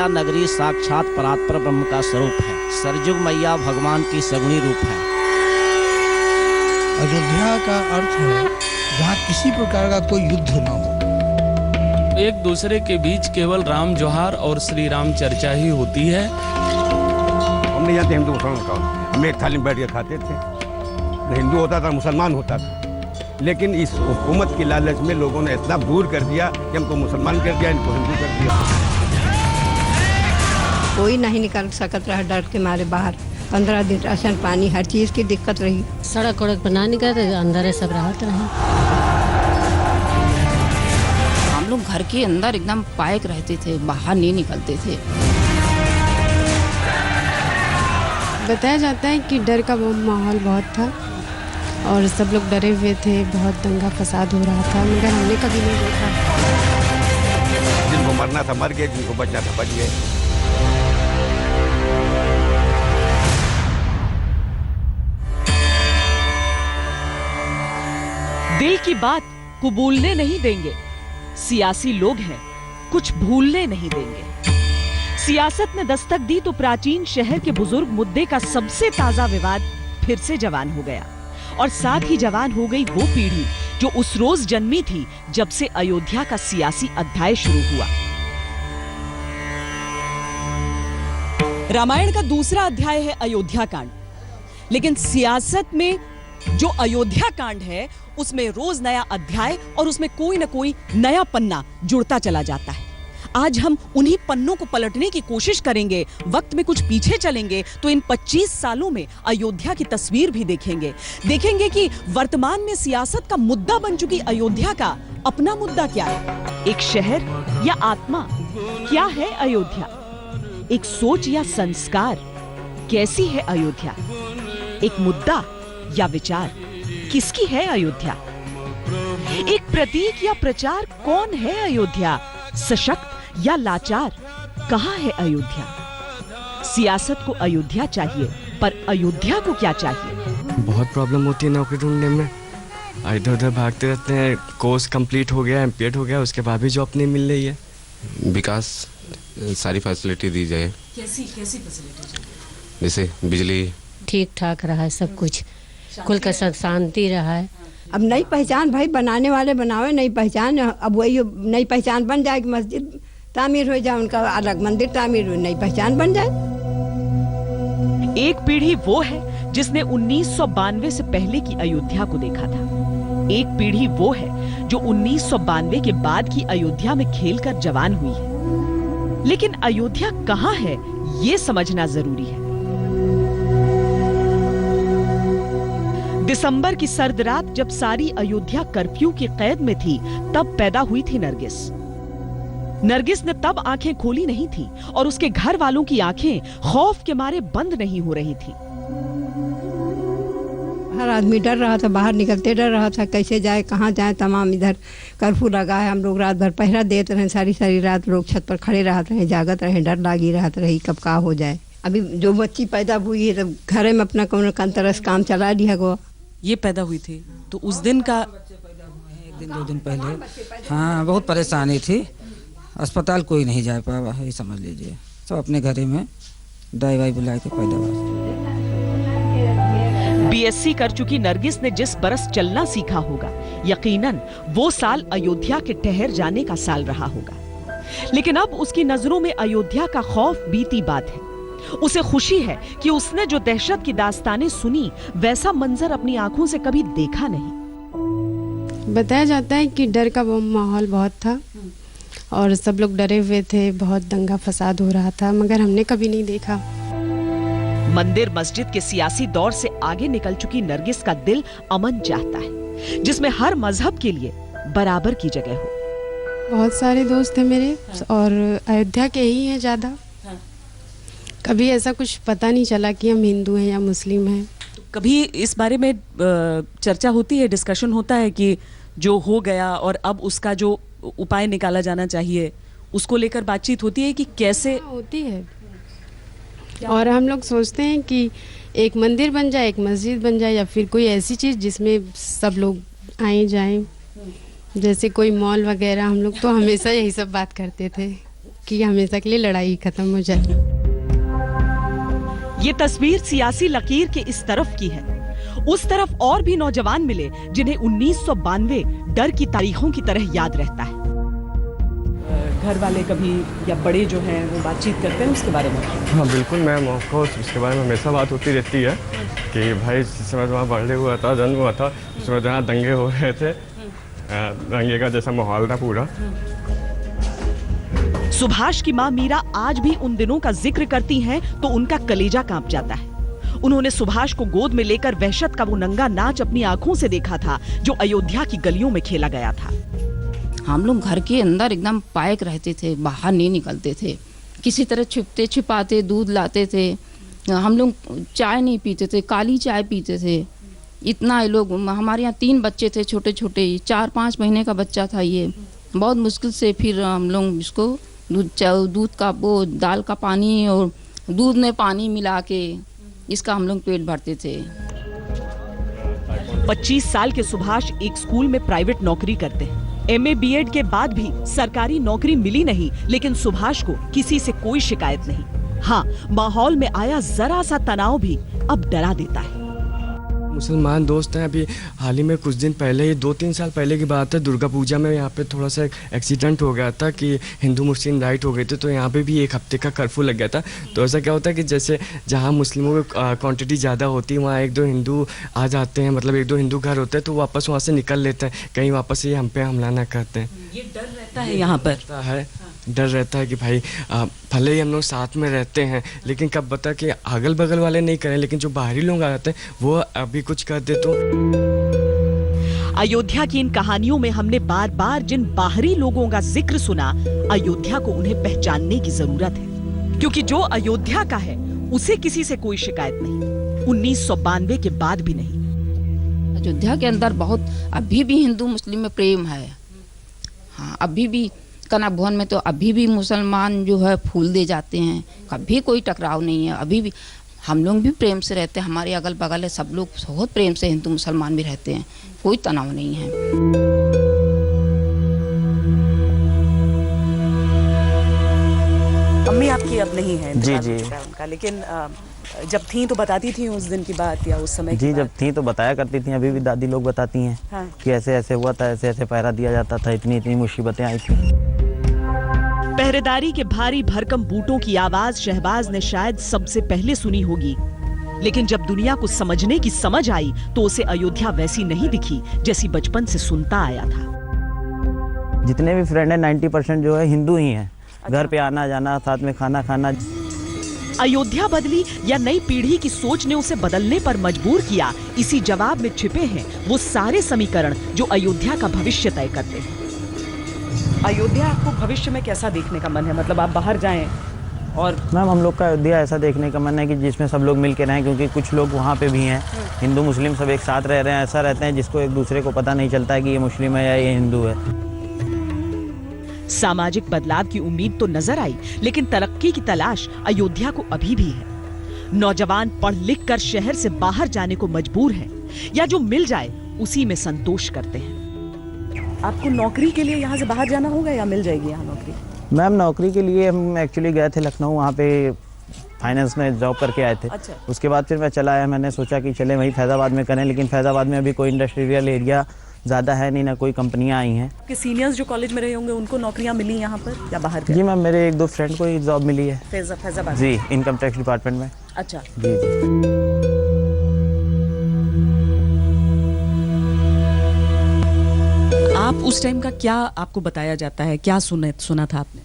अयोध्या नगरी साक्षात परात्पर ब्रह्म का स्वरूप है। सरजुग मैया भगवान की सगुणी रूप है। अयोध्या का अर्थ है जहाँ किसी प्रकार का कोई युद्ध न हो। एक दूसरे के बीच केवल राम जोहार और श्री राम चर्चा ही होती है। हम नहीं जानते हिंदू मुसलमान का, हम एक थाली में बैठ के खाते थे। हिंदू होता था, मुसलमान होता था, लेकिन इस हुकूमत की लालच में लोगों ने इतना दूर कर दिया कि हमको मुसलमान कर दिया, इनको हिंदू कर दिया। कोई नहीं निकल सकत रहा डर के मारे बाहर। 15 दिन राशन पानी हर चीज की दिक्कत रही। सड़क उड़क पर ना निकलते, अंदर सब राहत रहे। हम लोग घर के अंदर एकदम पैक रहते थे, बाहर नहीं निकलते थे। बताया जाता है कि डर का माहौल बहुत था और सब लोग डरे हुए थे, बहुत दंगा फसाद हो रहा था, मगर हमने कभी नहीं देखा। जिनको मरना था मर गए, जिनको बचना था बच गए। दिल की बात कुबूलने नहीं देंगे। सियासी लोग हैं, कुछ भूलने नहीं देंगे। सियासत ने दस्तक दी तो प्राचीन शहर के बुजुर्ग मुद्दे का सबसे ताजा विवाद फिर से जवान हो गया और साथ ही जवान हो गई वो पीढ़ी जो उस रोज जन्मी थी जब से अयोध्या का सियासी अध्याय शुरू हुआ। रामायण का दूसरा अध्याय है अयोध्या कांड, लेकिन सियासत में जो अयोध्या कांड है उसमें रोज नया अध्याय और उसमें कोई ना कोई नया पन्ना जुड़ता चला जाता है। आज हम उन्हीं पन्नों को पलटने की कोशिश करेंगे। वक्त में कुछ पीछे चलेंगे तो इन 25 सालों में अयोध्या की तस्वीर भी देखेंगे कि वर्तमान में सियासत का मुद्दा बन चुकी अयोध्या का अपना मुद्दा क्या है। एक शहर या आत्मा? क्या है अयोध्या? एक सोच या संस्कार? कैसी है अयोध्या? एक मुद्दा या विचार? किसकी है अयोध्या? एक प्रतीक या प्रचार? कौन है अयोध्या? सशक्त या लाचार? कहां है अयोध्या? सियासत को अयोध्या चाहिए, पर अयोध्या को क्या चाहिए? बहुत प्रॉब्लम होती है नौकरी ढूंढने में। इधर उधर भागते रहते हैं। कोर्स कंप्लीट हो गया, एमपीएड हो गया, उसके बाद भी जॉब नहीं मिल रही है। विकास सारी फैसिलिटी दी जाए। कैसी फैसिलिटी? जैसे बिजली ठीक ठाक रहा है, सब कुछ कुल का सब शांति रहा है। अब नई पहचान भाई बनाने वाले बनावे नई पहचान। अब वही नई पहचान बन जाए कि मस्जिद तामीर हो जाए, उनका अलग मंदिर तामीर हो, नई पहचान बन जाए। एक पीढ़ी वो है जिसने 1992 से पहले की अयोध्या को देखा था। एक पीढ़ी वो है जो 1992 के बाद की अयोध्या में खेलकर जवान हुई है। लेकिन अयोध्या कहां है ये समझना जरूरी है। दिसंबर की सर्द रात जब सारी अयोध्या कर्फ्यू की कैद में थी, तब पैदा हुई थी नरगिस। नरगिस ने तब आंखें खोली नहीं थी और उसके घर वालों की आंखें खौफ के मारे बंद नहीं हो रही थी। हर आदमी डर रहा था, बाहर निकलते डर रहा था, कैसे जाए कहाँ जाए। तमाम इधर कर्फ्यू लगा है, हम लोग रात भर पहरा देते रहे, सारी रात लोग छत पर खड़े रहते रहे, जागत रहे, डर लागी रहत रही कब का हो जाए। अभी जो बच्ची पैदा हुई है तब घरे में अपना कौन तरस काम चला लिया गो। ये पैदा हुई थी तो उस दिन का 1 दिन 2 दिन पहले हाँ बहुत परेशानी थी। अस्पताल कोई नहीं जा पाया, ये समझ लीजिए। सब अपने घरे में दवाई बुला के पैदा हुआ। बीएससी कर चुकी नरगिस ने जिस बरस चलना सीखा होगा, यकीनन वो साल अयोध्या के ठहर जाने का साल रहा होगा। लेकिन अब उसकी नजरों में अयोध्या का खौफ बीती बात है। उसे खुशी है कि उसने जो दहशत की दास्तानें सुनी, वैसा मंजर अपनी आंखों से कभी देखा नहीं। बताया जाता है कि डर का माहौल बहुत था और सब लोग डरे हुए थे, बहुत दंगा फसाद हो रहा था, मगर हमने कभी नहीं देखा। मंदिर मस्जिद के सियासी दौर से आगे निकल चुकी नरगिस का दिल अमन चाहता है, जिसमें हर मजहब के लिए बराबर की जगह हो। बहुत सारे दोस्त हैं मेरे और अयोध्या के ही हैं ज्यादा। कभी ऐसा कुछ पता नहीं चला कि हम हिंदू हैं या मुस्लिम हैं। तो कभी इस बारे में चर्चा होती है, डिस्कशन होता है कि जो हो गया और अब उसका जो उपाय निकाला जाना चाहिए, उसको लेकर बातचीत होती है कि कैसे होती है। और हम लोग सोचते हैं कि एक मंदिर बन जाए, एक मस्जिद बन जाए, या फिर कोई ऐसी चीज़ जिसमें सब लोग आए जाएं, जैसे कोई मॉल वगैरह। हम लोग तो हमेशा यही सब बात करते थे। कि हमेशा के लिए लड़ाई खत्म हो जाए। ये तस्वीर सियासी लकीर के इस तरफ की है। उस तरफ और भी नौजवान मिले जिन्हें 1992 डर की तारीखों की तरह याद रहता है। घर वाले कभी या बड़े जो हैं वो बातचीत करते हैं उसके बारे में? हाँ बिल्कुल मैम, ऑफकोर्स उसके बारे में हमेशा बात होती रहती है कि भाई जिस समय वहाँ बर्थडे हुआ था, जन्म हुआ था, उस समय जहाँ दंगे हो रहे थे, दंगे का जैसा माहौल था पूरा। सुभाष की मां मीरा आज भी उन दिनों का जिक्र करती हैं तो उनका कलेजा कांप जाता है। उन्होंने सुभाष को गोद में लेकर वहशत का वो नंगा नाच अपनी आंखों से देखा था जो अयोध्या की गलियों में खेला गया था। हम लोग घर के अंदर एकदम पायक रहते थे, बाहर नहीं निकलते थे, किसी तरह छुपते छिपाते दूध लाते थे। हम लोग चाय नहीं पीते थे, काली चाय पीते थे। इतना लोग, हमारे यहाँ 3 बच्चे थे छोटे छोटे, 4-5 महीने का बच्चा था ये। बहुत मुश्किल से फिर हम लोग इसको दूध का वो दाल का पानी और दूध में पानी मिला के इसका हम लोग पेट भरते थे। 25 साल के सुभाष एक स्कूल में प्राइवेट नौकरी करते हैं। MA BEd के बाद भी सरकारी नौकरी मिली नहीं, लेकिन सुभाष को किसी से कोई शिकायत नहीं। हाँ, माहौल में आया जरा सा तनाव भी अब डरा देता है। मुसलमान दोस्त हैं। अभी हाल ही में कुछ दिन पहले, ये 2-3 साल पहले की बात है, दुर्गा पूजा में यहाँ पे थोड़ा सा एक्सीडेंट हो गया था कि हिंदू मुस्लिम राइट हो गए थे, तो यहाँ पे भी 1 हफ्ते का कर्फ्यू लग गया था। तो ऐसा क्या होता है कि जैसे जहाँ मुस्लिमों की क्वांटिटी ज़्यादा होती है वहाँ 1-2 हिंदू आ जाते हैं, मतलब 1-2 हिंदू घर होते हैं तो वापस वहाँ से निकल लेते हैं, कहीं वापस ये हम पे हमला ना करते हैं। ये डर रहता है यहाँ पर, डर रहता है कि भाई भले ही हम लोग साथ में रहते हैं लेकिन कब बता कि अगल बगल वाले नहीं करें, लेकिन जो बाहरी लोग आ जाते हैं वो अभी कुछ कर दे तो। अयोध्या की इन कहानियों में हमने बार बार जिन बाहरी लोगों का जिक्र सुना, अयोध्या को उन्हें पहचानने की जरूरत है, क्योंकि जो अयोध्या का है उसे किसी से कोई शिकायत नहीं, 1992 के बाद भी नहीं। अयोध्या के अंदर बहुत अभी भी हिंदू मुस्लिम में प्रेम है। हाँ, अभी भी कनक भवन में तो अभी भी मुसलमान जो है फूल दे जाते हैं, कभी कोई टकराव नहीं है। अभी भी हम लोग भी प्रेम से रहते हैं, हमारे अगल बगल है सब लोग बहुत प्रेम से हिंदू मुसलमान भी रहते हैं, कोई तनाव नहीं है। अम्मी आपकी अब नहीं है? जी उनका, लेकिन जब थी तो बताती थी उस दिन की बात या उस समय की जी बात? जब थी तो बताया करती थी, अभी भी दादी लोग बताती हैं। हाँ। कि ऐसे ऐसे हुआ था, ऐसे ऐसे पहरा दिया जाता था, इतनी इतनी मुसीबतें आई थी। पहरेदारी के भारी भरकम बूटों की आवाज शहबाज ने शायद सबसे पहले सुनी होगी, लेकिन जब दुनिया को समझने की समझ आई तो उसे अयोध्या वैसी नहीं दिखी जैसी बचपन से सुनता आया था। जितने भी फ्रेंड हैं 90% जो है हिंदू ही हैं। घर पे आना जाना, साथ में खाना खाना। अयोध्या बदली या नई पीढ़ी की सोच ने उसे बदलने पर मजबूर किया, इसी जवाब में छिपे हैं वो सारे समीकरण जो अयोध्या का भविष्य तय करते हैं। अयोध्या आपको भविष्य में कैसा देखने का मन है? मतलब आप बाहर जाएं और मैम हम लोग का अयोध्या ऐसा देखने का मन है कि जिसमें सब लोग मिल के रहें, क्योंकि कुछ लोग वहाँ पे भी हैं, हिंदू मुस्लिम सब एक साथ रह रहे हैं, ऐसा रहते हैं जिसको एक दूसरे को पता नहीं चलता है कि ये मुस्लिम है या ये हिंदू है। सामाजिक बदलाव की उम्मीद तो नजर आई, लेकिन तरक्की की तलाश अयोध्या को अभी भी है। नौजवान पढ़ लिख कर शहर से बाहर जाने को मजबूर हैं, या जो मिल जाए उसी में संतोष करते हैं। आपको नौकरी के लिए यहाँ से बाहर जाना होगा या मिल जाएगी यहाँ नौकरी? मैम नौकरी के लिए हम एक्चुअली गए थे लखनऊ, वहाँ पे फाइनेंस में जॉब करके आए थे। अच्छा। उसके बाद फिर मैं चला आया, मैंने सोचा कि चले वहीं फैज़ाबाद में करें, लेकिन फैज़ाबाद में अभी कोई इंडस्ट्रियल एरिया ज़्यादा है नहीं, ना कोई कंपनियां आई हैं। कि सीनियर्स जो कॉलेज में रहे होंगे उनको नौकरियां मिली यहाँ पर या बाहर गए? जी मैम मेरे 1-2 फ्रेंड को ही जॉब मिली है फैज़ाबाद जी, इनकम टैक्स डिपार्टमेंट में। अच्छा जी जी। आप उस टाइम का क्या आपको बताया जाता है, क्या सुना था आपने?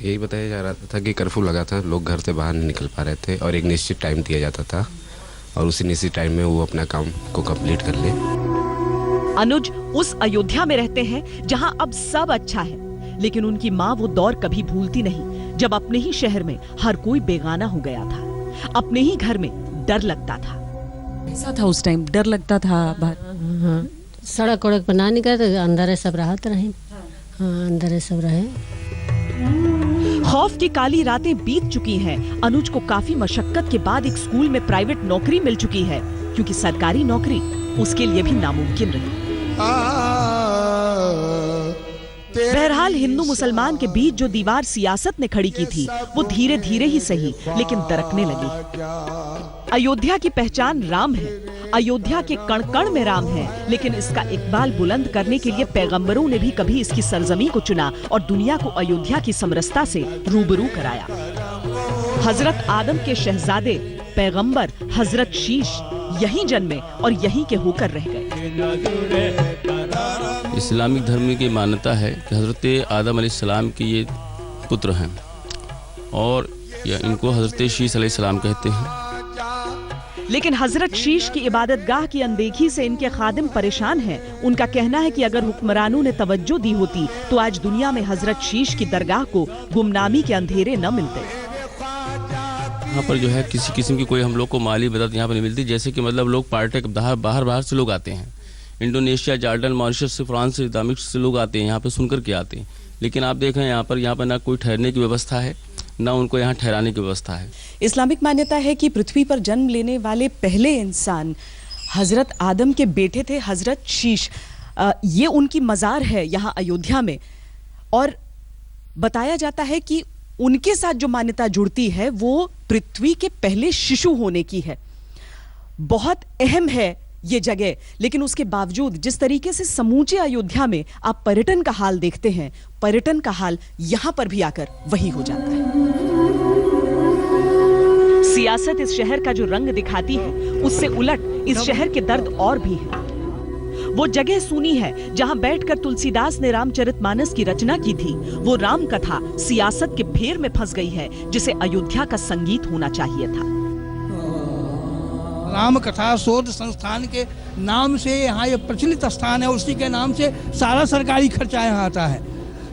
यही बताया जा रहा था कि कर्फ्यू लगा था, लोग घर से बाहर नहीं निकल पा रहे थे और एक निश्चित टाइम दिया जाता था और उसी निश्चित टाइम में वो अपना काम को कंप्लीट कर ले। अनुज उस अयोध्या में रहते हैं जहां अब सब अच्छा है, लेकिन उनकी माँ वो दौर कभी भूलती नहीं जब अपने ही शहर में हर कोई बेगाना हो गया था, अपने ही घर में डर लगता था। ऐसा था उस टाइम, डर लगता था बाहर? सड़क उड़क पर ना निकलते, अंदर सब राहत रहे। हाँ, अंदर सब रहे। खौफ की काली रातें बीत चुकी हैं। अनुज को काफी मशक्कत के बाद एक स्कूल में प्राइवेट नौकरी मिल चुकी है, क्योंकि सरकारी नौकरी उसके लिए भी नामुमकिन रही। बहरहाल हिंदू मुसलमान के बीच जो दीवार सियासत ने खड़ी की थी वो धीरे धीरे ही सही लेकिन दरकने लगी। अयोध्या की पहचान राम है, अयोध्या के कण कण में राम है, लेकिन इसका इकबाल बुलंद करने के लिए पैगंबरों ने भी कभी इसकी सरजमी को चुना और दुनिया को अयोध्या की समरसता से रूबरू कराया। हजरत आदम के शहजादे पैगंबर हजरत शीश यहीं जन्मे और यहीं के होकर रह गए। इस्लामिक धर्म की मान्यता है कि हजरत आदम अलैहिस्सलाम के ये पुत्र हैं और इनको हजरत शीश अलैहिस्सलाम कहते हैं। लेकिन हजरत शीश की इबादतगाह की अनदेखी से इनके खादिम परेशान हैं। उनका कहना है कि अगर हुक्मरानों ने तवज्जो दी होती तो आज दुनिया में हजरत शीश की दरगाह को गुमनामी के अंधेरे न मिलते। यहाँ पर जो है किसी किस्म की कोई हम लोग को माली मदद यहाँ पर नहीं मिलती। जैसे कि मतलब लोग पर्यटक बाहर से लोग आते हैं, इंडोनेशिया, जॉर्डन, मॉरिशस से, फ्रांस से, दामिश्क से लोग आते हैं, यहाँ पे सुनकर के आते हैं। लेकिन आप देखें यहाँ पर ना कोई ठहरने की व्यवस्था है, ना उनको यहाँ ठहराने की व्यवस्था है। इस्लामिक मान्यता है कि पृथ्वी पर जन्म लेने वाले पहले इंसान हजरत आदम के बेटे थे, हजरत शीश। ये उनकी मज़ार है यहाँ अयोध्या में और बताया जाता है कि उनके साथ जो मान्यता जुड़ती है वो पृथ्वी के पहले शिशु होने की है। बहुत अहम है ये जगह, लेकिन उसके बावजूद जिस तरीके से समूचे अयोध्या में आप पर्यटन का हाल देखते हैं, पर्यटन का हाल यहां पर भी आकर वही हो जाता है। सियासत इस शहर का जो रंग दिखाती है उससे उलट इस शहर के दर्द और भी है। वो जगह सुनी है जहां बैठकर तुलसीदास ने रामचरितमानस की रचना की थी। वो राम कथा सियासत के फेर में फंस गई है जिसे अयोध्या का संगीत होना चाहिए था। राम कथा शोध संस्थान के नाम से यहाँ ये प्रचलित स्थान है, उसी के नाम से सारा सरकारी खर्चा यहाँ आता है,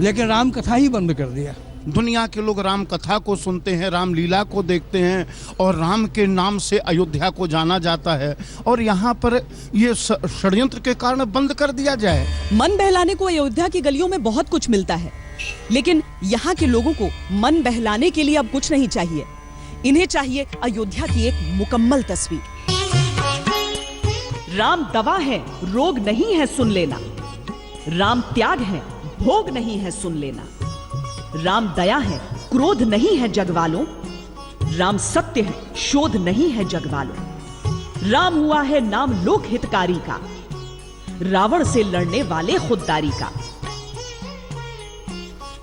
लेकिन राम कथा ही बंद कर दिया। दुनिया के लोग राम कथा को सुनते हैं, रामलीला को देखते हैं और राम के नाम से अयोध्या को जाना जाता है और यहाँ पर ये षड्यंत्र के कारण बंद कर दिया जाए। मन बहलाने को अयोध्या की गलियों में बहुत कुछ मिलता है, लेकिन यहाँ के लोगों को मन बहलाने के लिए अब कुछ नहीं चाहिए। इन्हें चाहिए अयोध्या की एक मुकम्मल तस्वीर। राम दवा है, रोग नहीं है, सुन लेना। राम त्याग है, भोग नहीं है, सुन लेना। राम दया है, क्रोध नहीं है जग वालों। राम सत्य है, शोध नहीं है जग वालों। राम हुआ है नाम लोक हितकारी का, रावण से लड़ने वाले खुददारी का।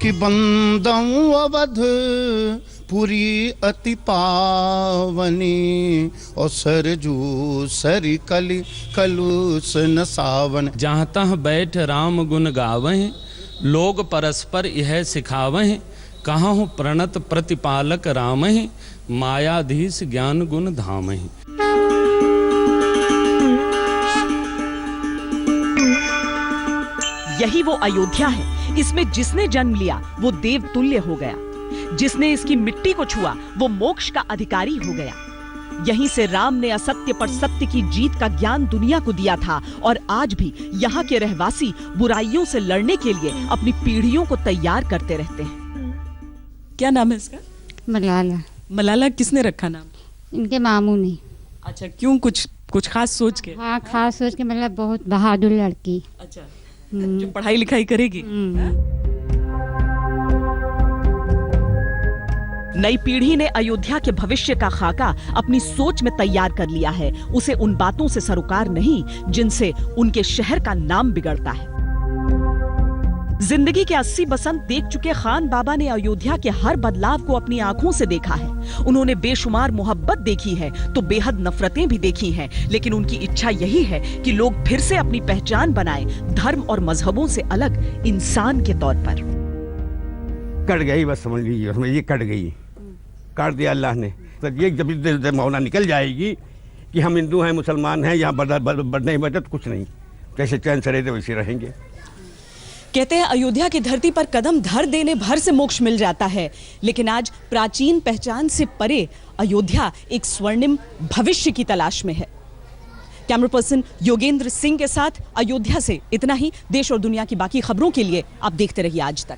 कि बंदऊं अवध पुरी अति पावनी और सरजू सरी कली कलुष न सावन। जहाँ तह बैठ राम गुण गावहें, लोग परस्पर यह सिखावहें। कहाँ हो प्रणत प्रतिपालक रामहें, मायाधीश ज्ञान गुण धामहें। यही वो अयोध्या है, इसमें जिसने जन्म लिया वो देव तुल्य हो गया, जिसने इसकी मिट्टी को छुआ वो मोक्ष का अधिकारी हो गया। यहीं से राम ने असत्य पर सत्य की जीत का ज्ञान दुनिया को दिया था और आज भी यहाँ के रहवासी बुराइयों से लड़ने के लिए अपनी पीढ़ियों को तैयार करते रहते हैं। क्या नाम है इसका? मलाला। मलाला किसने रखा नाम? इनके मामू ने। अच्छा, क्यों? कुछ खास सोच के? हाँ, खास सोच के, मतलब बहुत बहादुर लड़की। अच्छा, जो पढ़ाई लिखाई करेगी। नई पीढ़ी ने अयोध्या के भविष्य का खाका अपनी सोच में तैयार कर लिया है। उसे उन बातों से सरोकार नहीं जिनसे उनके शहर का नाम बिगड़ता है। जिंदगी के 80 बसंत देख चुके खान बाबा ने अयोध्या के हर बदलाव को अपनी आंखों से देखा है। उन्होंने बेशुमार मोहब्बत देखी है तो बेहद नफरतें भी देखी हैं, लेकिन उनकी इच्छा यही है कि लोग फिर से अपनी पहचान बनाएं, धर्म और मजहबों से अलग इंसान के तौर पर। कट गई, बस समझ लीजिए, ये कट गई, काट दिया अल्लाह ने। तो ये जब दिल से भावना निकल जाएगी कि हम हिंदू हैं, मुसलमान हैं, यहाँ बढ़ने की बचत कुछ नहीं, जैसे चैन से रहते वैसे रहेंगे। कहते हैं अयोध्या की धरती पर कदम धर देने भर से मोक्ष मिल जाता है, लेकिन आज प्राचीन पहचान से परे अयोध्या एक स्वर्णिम भविष्य की तलाश में है। कैमरा पर्सन योगेंद्र सिंह के साथ अयोध्या से इतना ही। देश और दुनिया की बाकी खबरों के लिए आप देखते रहिए आज तक।